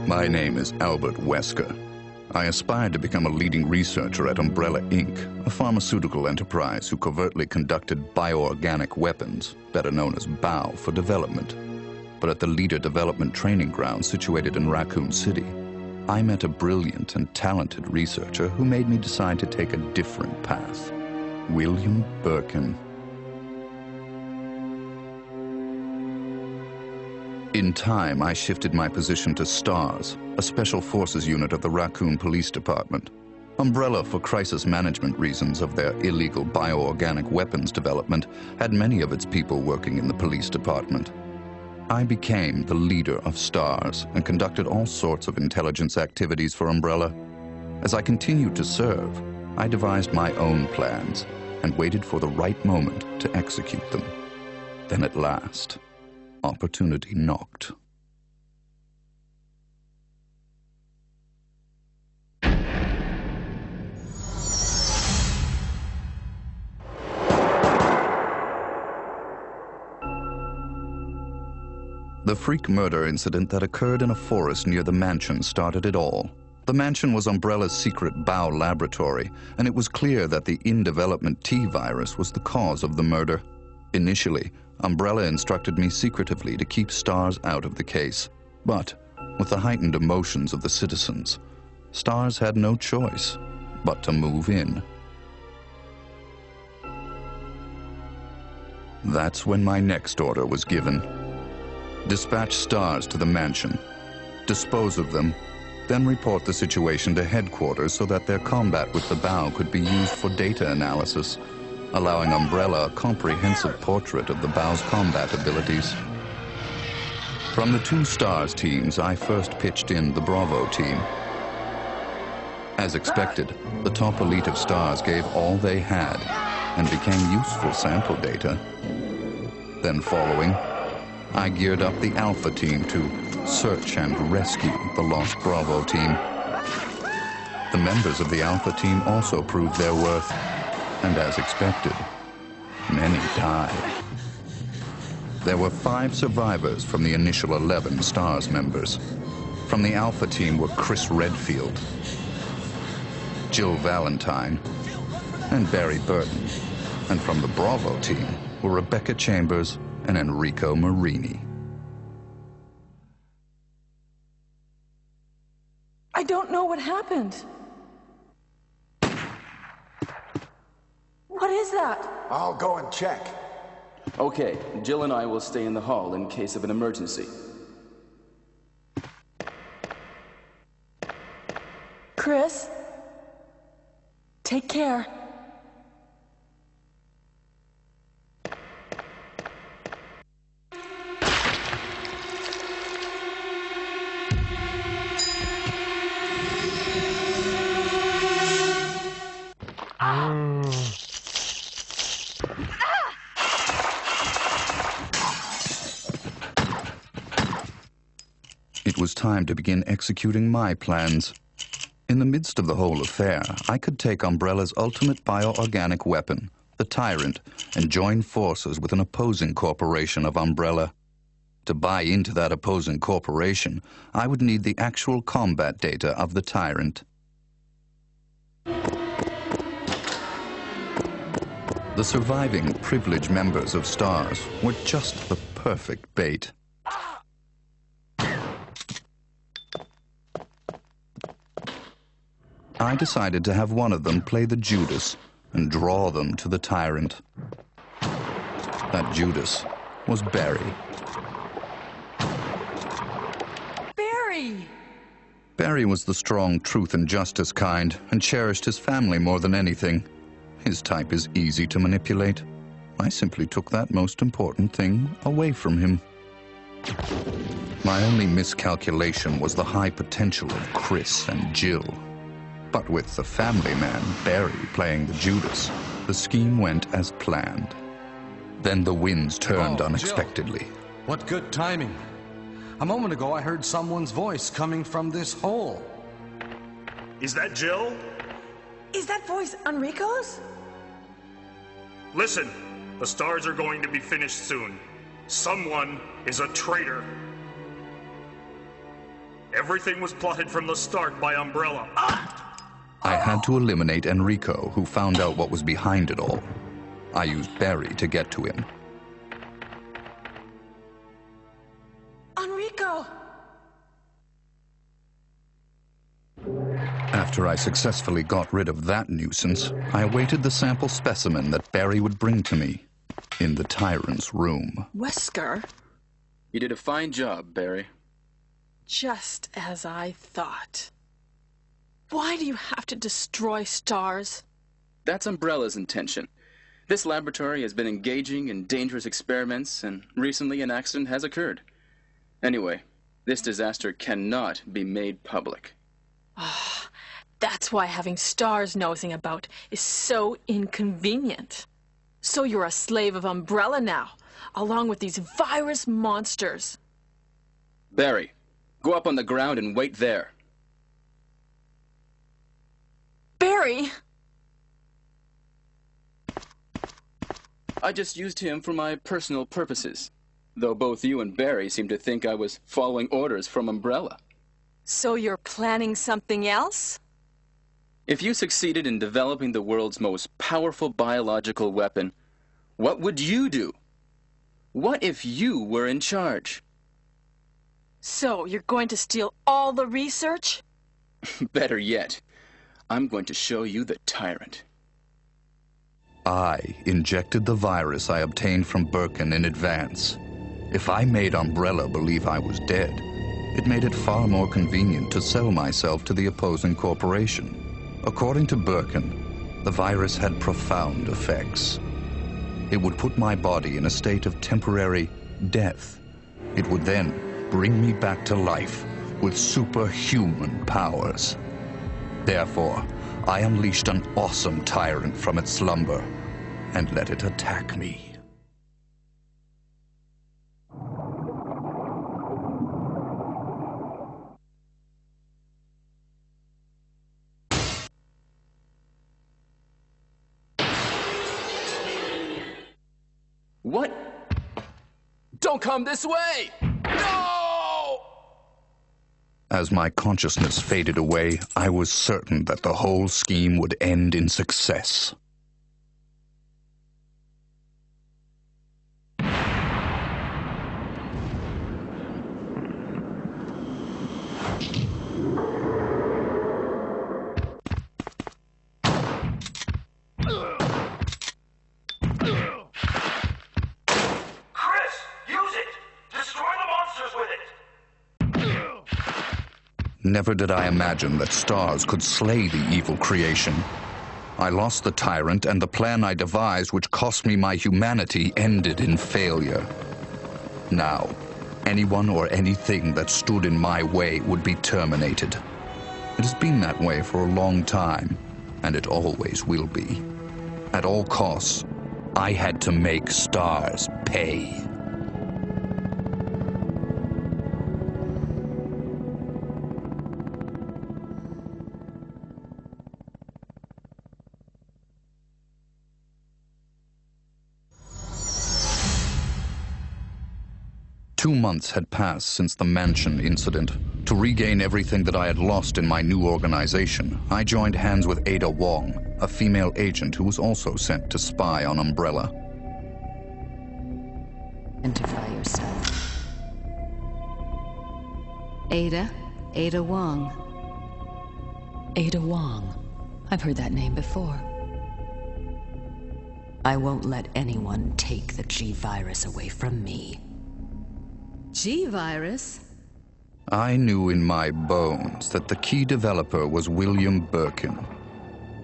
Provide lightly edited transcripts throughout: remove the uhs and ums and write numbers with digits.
My name is Albert Wesker. I aspired to become a leading researcher at Umbrella Inc., a pharmaceutical enterprise who covertly conducted bioorganic weapons, better known as BOW, for development. But at the Leader Development Training Ground situated in Raccoon City, I met a brilliant and talented researcher who made me decide to take a different path. William Birkin. In time, I shifted my position to STARS, a special forces unit of the Raccoon Police Department. Umbrella, for crisis management reasons of their illegal bioorganic weapons development, had many of its people working in the police department. I became the leader of STARS and conducted all sorts of intelligence activities for Umbrella. As I continued to serve, I devised my own plans and waited for the right moment to execute them. Then at last, opportunity knocked. The freak murder incident that occurred in a forest near the mansion started it all. The mansion was Umbrella's secret BOW laboratory, and it was clear that the in-development T virus was the cause of the murder. Initially, Umbrella instructed me secretively to keep STARS out of the case. But, with the heightened emotions of the citizens, STARS had no choice but to move in. That's when my next order was given. Dispatch STARS to the mansion, dispose of them, then report the situation to headquarters so that their combat with the BOW could be used for data analysis, allowing Umbrella a comprehensive portrait of the BOW's combat abilities. From the two STARS teams, I first pitched in the Bravo team. As expected, the top elite of STARS gave all they had and became useful sample data. Then following, I geared up the Alpha team to search and rescue the lost Bravo team. The members of the Alpha team also proved their worth, and as expected, many died. There were 5 survivors from the initial 11 STARS members. From the Alpha team were Chris Redfield, Jill Valentine, and Barry Burton. And from the Bravo team were Rebecca Chambers and Enrico Marini. I don't know what happened. What is that? I'll go and check. Okay, Jill and I will stay in the hall in case of an emergency. Chris, take care. It was time to begin executing my plans. In the midst of the whole affair, I could take Umbrella's ultimate bioorganic weapon, the Tyrant, and join forces with an opposing corporation of Umbrella. To buy into that opposing corporation, I would need the actual combat data of the Tyrant. The surviving privileged members of STARS were just the perfect bait. I decided to have one of them play the Judas and draw them to the Tyrant. That Judas was Barry. Barry! Barry was the strong truth and justice kind and cherished his family more than anything. His type is easy to manipulate. I simply took that most important thing away from him. My only miscalculation was the high potential of Chris and Jill. But with the family man, Barry, playing the Judas, the scheme went as planned. Then the winds turned unexpectedly. Jill. What good timing. A moment ago, I heard someone's voice coming from this hole. Is that Jill? Is that voice Enrico's? Listen, the STARS are going to be finished soon. Someone is a traitor. Everything was plotted from the start by Umbrella. I had to eliminate Enrico, who found out what was behind it all. I used Barry to get to him. Enrico! After I successfully got rid of that nuisance, I awaited the sample specimen that Barry would bring to me in the Tyrant's room. Wesker? You did a fine job, Barry. Just as I thought. Why do you have to destroy stars? That's Umbrella's intention. This laboratory has been engaging in dangerous experiments, and recently an accident has occurred. Anyway, this disaster cannot be made public. That's why having stars nosing about is so inconvenient. So you're a slave of Umbrella now, along with these virus monsters. Barry, go up on the ground and wait there. Barry! I just used him for my personal purposes, though both you and Barry seem to think I was following orders from Umbrella. So you're planning something else? If you succeeded in developing the world's most powerful biological weapon, what would you do? What if you were in charge? So you're going to steal all the research? Better yet, I'm going to show you the Tyrant. I injected the virus I obtained from Birkin in advance. If I made Umbrella believe I was dead, it made it far more convenient to sell myself to the opposing corporation. According to Birkin, the virus had profound effects. It would put my body in a state of temporary death. It would then bring me back to life with superhuman powers. Therefore, I unleashed an awesome tyrant from its slumber and let it attack me. What? Don't come this way! No! As my consciousness faded away, I was certain that the whole scheme would end in success. Never did I imagine that stars could slay the evil creation. I lost the tyrant, and the plan I devised, which cost me my humanity, ended in failure. Now, anyone or anything that stood in my way would be terminated. It has been that way for a long time, and it always will be. At all costs, I had to make stars pay. Two months had passed since the mansion incident. To regain everything that I had lost in my new organization, I joined hands with Ada Wong, a female agent who was also sent to spy on Umbrella. Identify yourself. Ada Wong. Ada Wong. I've heard that name before. I won't let anyone take the G-Virus away from me. G-Virus? I knew in my bones that the key developer was William Birkin.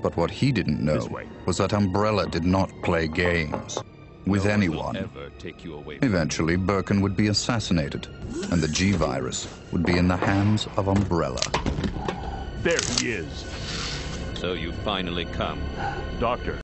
But what he didn't know was that Umbrella did not play games with anyone. Eventually, Birkin would be assassinated, and the G-Virus would be in the hands of Umbrella. There he is. So you finally come. Doctor,